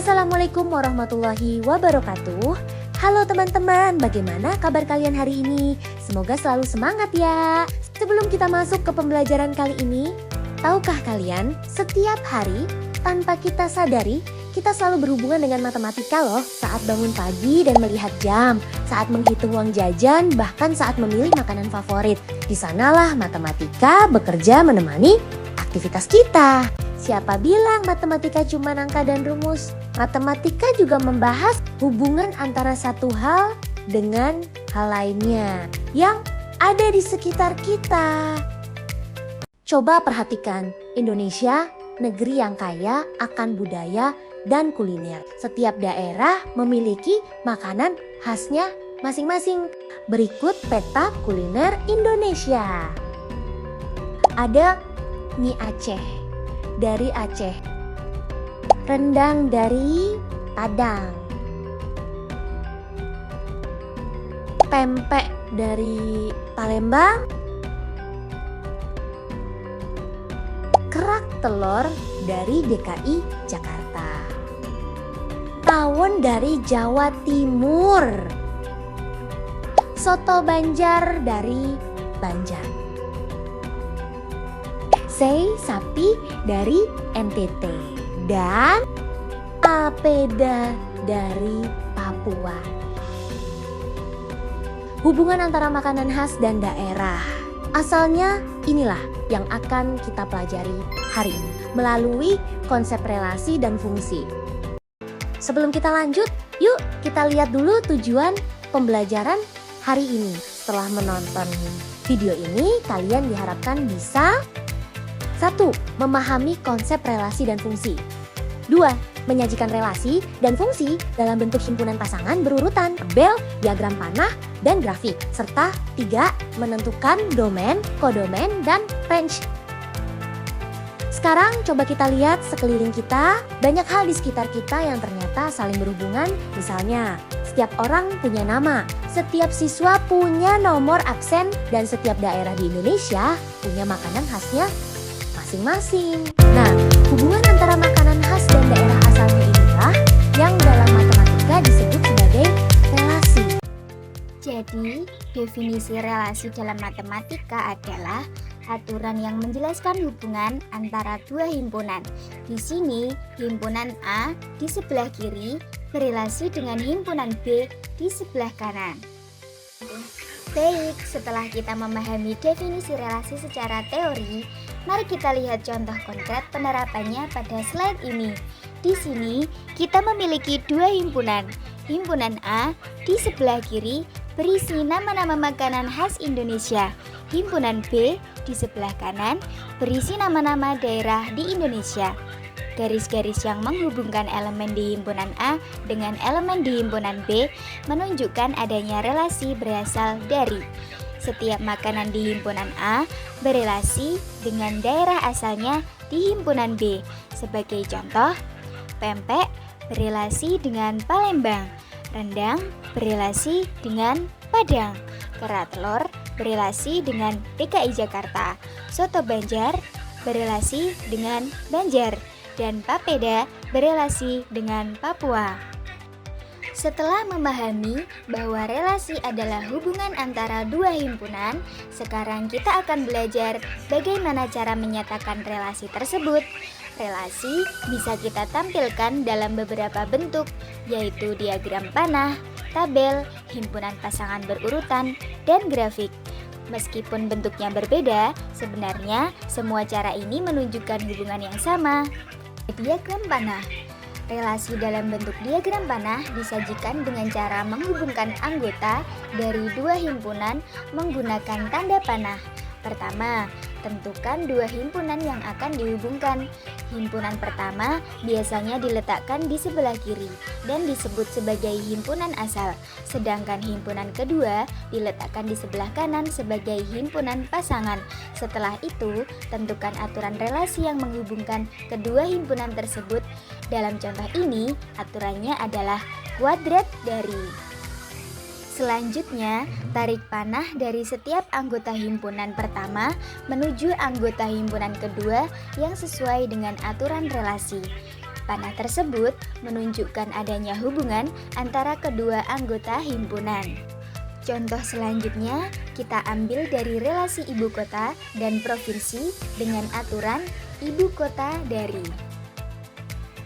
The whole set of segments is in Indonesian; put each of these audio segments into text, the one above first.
Assalamualaikum warahmatullahi wabarakatuh. Halo teman-teman, bagaimana kabar kalian hari ini? Semoga selalu semangat ya. Sebelum kita masuk ke pembelajaran kali ini, tahukah kalian setiap hari tanpa kita sadari kita selalu berhubungan dengan matematika loh. Saat bangun pagi dan melihat jam, saat menghitung uang jajan, bahkan saat memilih makanan favorit. Di sanalah matematika bekerja menemani aktivitas kita. Siapa bilang matematika cuma angka dan rumus? Matematika juga membahas hubungan antara satu hal dengan hal lainnya yang ada di sekitar kita. Coba perhatikan, Indonesia negeri yang kaya akan budaya dan kuliner. Setiap daerah memiliki makanan khasnya masing-masing. Berikut peta kuliner Indonesia. Ada mie Aceh dari Aceh, rendang dari Padang, pempek dari Palembang, kerak telur dari DKI Jakarta, tawon dari Jawa Timur, soto Banjar dari Banjar, sei sapi dari NTT, dan papeda dari Papua. Hubungan antara makanan khas dan daerah. Asalnya inilah yang akan kita pelajari hari ini melalui konsep relasi dan fungsi. Sebelum kita lanjut, yuk kita lihat dulu tujuan pembelajaran hari ini. Setelah menonton video ini, kalian diharapkan bisa 1. Memahami konsep relasi dan fungsi. 2. Menyajikan relasi dan fungsi dalam bentuk himpunan pasangan berurutan, tabel, diagram panah, dan grafik. Serta 3. Menentukan domain, kodomain, dan range. Sekarang coba kita lihat sekeliling kita. Banyak hal di sekitar kita yang ternyata saling berhubungan. Misalnya, setiap orang punya nama, setiap siswa punya nomor absen, dan setiap daerah di Indonesia punya makanan khasnya masing-masing. Nah, hubungan antara makanan khas dan daerah asalnya inilah yang dalam matematika disebut sebagai relasi. Jadi, definisi relasi dalam matematika adalah aturan yang menjelaskan hubungan antara dua himpunan. Di sini, himpunan A di sebelah kiri berelasi dengan himpunan B di sebelah kanan. Baik, setelah kita memahami definisi relasi secara teori, mari kita lihat contoh konkret penerapannya pada slide ini. Di sini, kita memiliki dua himpunan. Himpunan A di sebelah kiri berisi nama-nama makanan khas Indonesia. Himpunan B di sebelah kanan berisi nama-nama daerah di Indonesia. Garis-garis yang menghubungkan elemen di himpunan A dengan elemen di himpunan B menunjukkan adanya relasi berasal dari setiap makanan di himpunan A berelasi dengan daerah asalnya di himpunan B. Sebagai contoh, pempek berelasi dengan Palembang, rendang berelasi dengan Padang, kerak telur berelasi dengan DKI Jakarta, soto Banjar berelasi dengan Banjar, dan papeda berelasi dengan Papua. Setelah memahami bahwa relasi adalah hubungan antara dua himpunan, sekarang kita akan belajar bagaimana cara menyatakan relasi tersebut. Relasi bisa kita tampilkan dalam beberapa bentuk, yaitu diagram panah, tabel, himpunan pasangan berurutan, dan grafik. Meskipun bentuknya berbeda, sebenarnya semua cara ini menunjukkan hubungan yang sama. Diagram panah. Relasi dalam bentuk diagram panah disajikan dengan cara menghubungkan anggota dari dua himpunan menggunakan tanda panah. Pertama, tentukan dua himpunan yang akan dihubungkan. Himpunan pertama biasanya diletakkan di sebelah kiri dan disebut sebagai himpunan asal, sedangkan himpunan kedua diletakkan di sebelah kanan sebagai himpunan pasangan. Setelah itu, tentukan aturan relasi yang menghubungkan kedua himpunan tersebut. Dalam contoh ini, aturannya adalah kuadrat dari. Selanjutnya, tarik panah dari setiap anggota himpunan pertama menuju anggota himpunan kedua yang sesuai dengan aturan relasi. Panah tersebut menunjukkan adanya hubungan antara kedua anggota himpunan. Contoh selanjutnya, kita ambil dari relasi ibu kota dan provinsi dengan aturan ibu kota dari.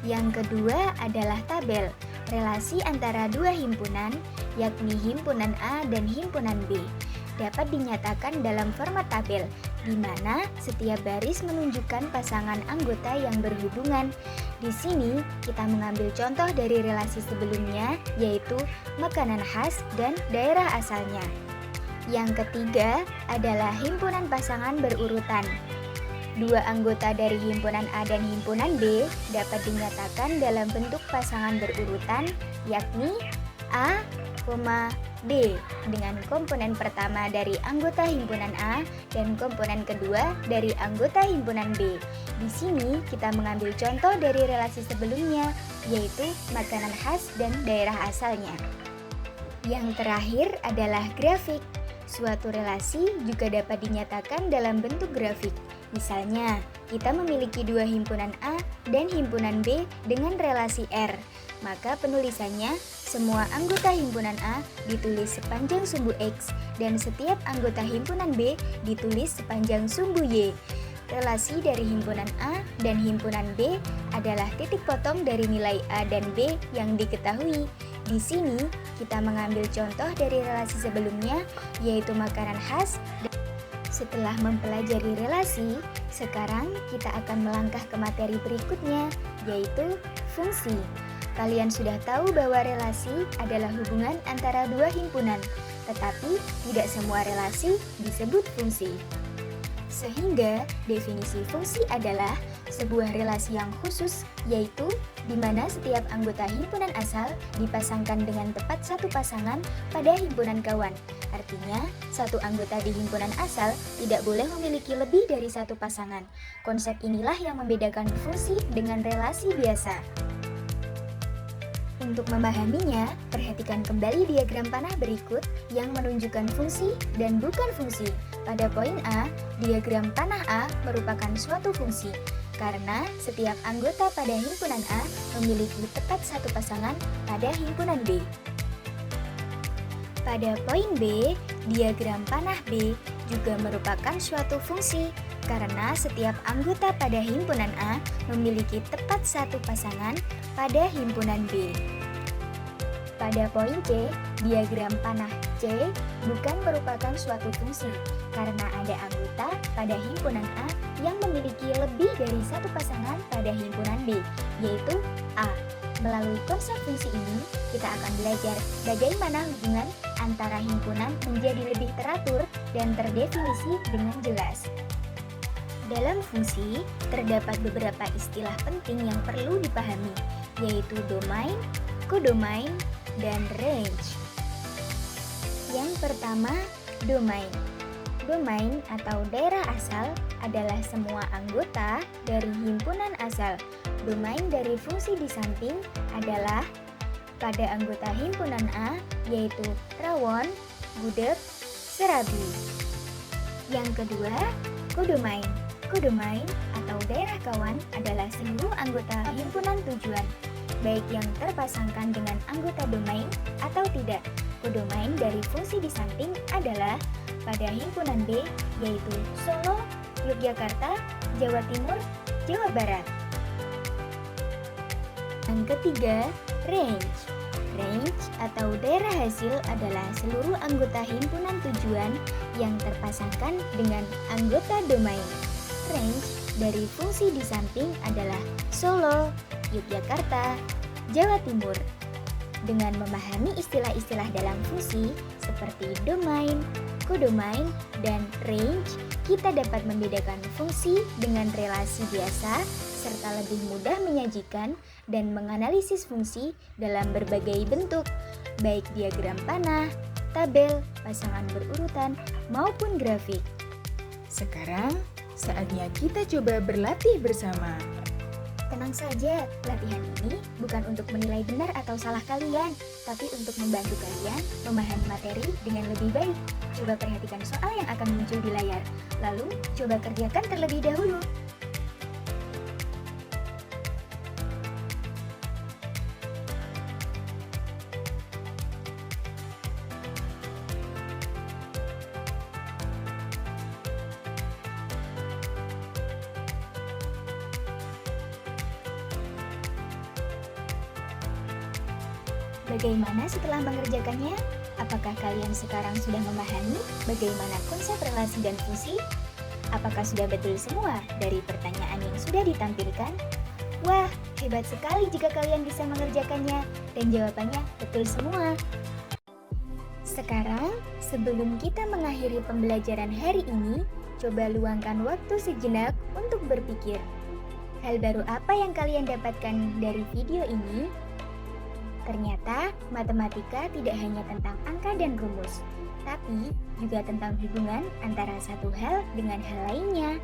Yang kedua adalah tabel, relasi antara dua himpunan, yakni himpunan A dan himpunan B. Dapat dinyatakan dalam format tabel, di mana setiap baris menunjukkan pasangan anggota yang berhubungan. Di sini kita mengambil contoh dari relasi sebelumnya, yaitu makanan khas dan daerah asalnya. Yang ketiga adalah himpunan pasangan berurutan. Dua anggota dari himpunan A dan himpunan B dapat dinyatakan dalam bentuk pasangan berurutan, yakni A, B, dengan komponen pertama dari anggota himpunan A dan komponen kedua dari anggota himpunan B. Di sini kita mengambil contoh dari relasi sebelumnya, yaitu makanan khas dan daerah asalnya. Yang terakhir adalah grafik. Suatu relasi juga dapat dinyatakan dalam bentuk grafik. Misalnya, kita memiliki dua himpunan A dan himpunan B dengan relasi R. Maka penulisannya, semua anggota himpunan A ditulis sepanjang sumbu X dan setiap anggota himpunan B ditulis sepanjang sumbu Y. Relasi dari himpunan A dan himpunan B adalah titik potong dari nilai A dan B yang diketahui. Di sini, kita mengambil contoh dari relasi sebelumnya, yaitu makanan khas. Setelah mempelajari relasi, sekarang kita akan melangkah ke materi berikutnya, yaitu fungsi. Kalian sudah tahu bahwa relasi adalah hubungan antara dua himpunan, tetapi tidak semua relasi disebut fungsi. Sehingga definisi fungsi adalah sebuah relasi yang khusus, yaitu di mana setiap anggota himpunan asal dipasangkan dengan tepat satu pasangan pada himpunan kawan. Artinya, satu anggota di himpunan asal tidak boleh memiliki lebih dari satu pasangan. Konsep inilah yang membedakan fungsi dengan relasi biasa. Untuk memahaminya, perhatikan kembali diagram panah berikut yang menunjukkan fungsi dan bukan fungsi. Pada poin A, diagram panah A merupakan suatu fungsi, karena setiap anggota pada himpunan A memiliki tepat satu pasangan pada himpunan B. Pada poin B, diagram panah B juga merupakan suatu fungsi, karena setiap anggota pada himpunan A memiliki tepat satu pasangan pada himpunan B. Pada poin C, diagram panah C bukan merupakan suatu fungsi, karena ada anggota pada himpunan A yang memiliki lebih dari satu pasangan pada himpunan B, yaitu A. Melalui konsep fungsi ini, kita akan belajar bagaimana hubungan antara himpunan menjadi lebih teratur dan terdefinisi dengan jelas. Dalam fungsi, terdapat beberapa istilah penting yang perlu dipahami, yaitu domain, kodomain, dan range. Yang pertama, domain. Domain atau daerah asal adalah semua anggota dari himpunan asal. Domain dari fungsi di samping adalah pada anggota himpunan A, yaitu rawon, gudeg, serabi. Yang kedua, kodomain. Kodomain atau daerah kawan adalah seluruh anggota himpunan tujuan, baik yang terpasangkan dengan anggota domain atau tidak. Kodomain dari fungsi di samping adalah pada himpunan B, yaitu Solo, Yogyakarta, Jawa Timur, Jawa Barat. Yang ketiga, range. Range atau daerah hasil adalah seluruh anggota himpunan tujuan yang terpasangkan dengan anggota domain. Range dari fungsi di samping adalah Solo, Yogyakarta, Jawa Timur. Dengan memahami istilah-istilah dalam fungsi seperti domain, kodomain, dan range, kita dapat membedakan fungsi dengan relasi biasa serta lebih mudah menyajikan dan menganalisis fungsi dalam berbagai bentuk, baik diagram panah, tabel, pasangan berurutan, maupun grafik. Sekarang, saatnya kita coba berlatih bersama. Tenang saja, latihan ini bukan untuk menilai benar atau salah kalian, tapi untuk membantu kalian memahami materi dengan lebih baik. Coba perhatikan soal yang akan muncul di layar, lalu coba kerjakan terlebih dahulu. Bagaimana setelah mengerjakannya? Apakah kalian sekarang sudah memahami bagaimana konsep relasi dan fungsi? Apakah sudah betul semua dari pertanyaan yang sudah ditampilkan? Wah, hebat sekali jika kalian bisa mengerjakannya dan jawabannya betul semua. Sekarang, sebelum kita mengakhiri pembelajaran hari ini, coba luangkan waktu sejenak untuk berpikir. Hal baru apa yang kalian dapatkan dari video ini? Ternyata, matematika tidak hanya tentang angka dan rumus, tapi juga tentang hubungan antara satu hal dengan hal lainnya.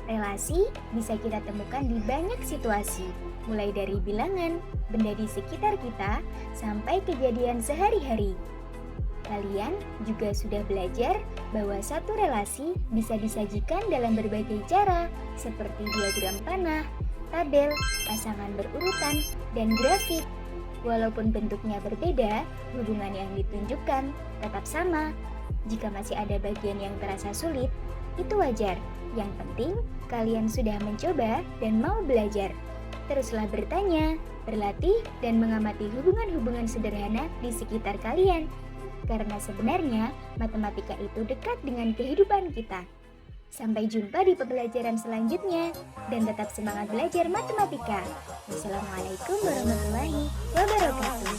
Relasi bisa kita temukan di banyak situasi, mulai dari bilangan, benda di sekitar kita, sampai kejadian sehari-hari. Kalian juga sudah belajar bahwa satu relasi bisa disajikan dalam berbagai cara, seperti diagram panah, tabel, pasangan berurutan, dan grafik. Walaupun bentuknya berbeda, hubungan yang ditunjukkan tetap sama. Jika masih ada bagian yang terasa sulit, itu wajar. Yang penting, kalian sudah mencoba dan mau belajar. Teruslah bertanya, berlatih, dan mengamati hubungan-hubungan sederhana di sekitar kalian. Karena sebenarnya, matematika itu dekat dengan kehidupan kita. Sampai jumpa di pembelajaran selanjutnya, dan tetap semangat belajar matematika. Wassalamualaikum warahmatullahi wabarakatuh.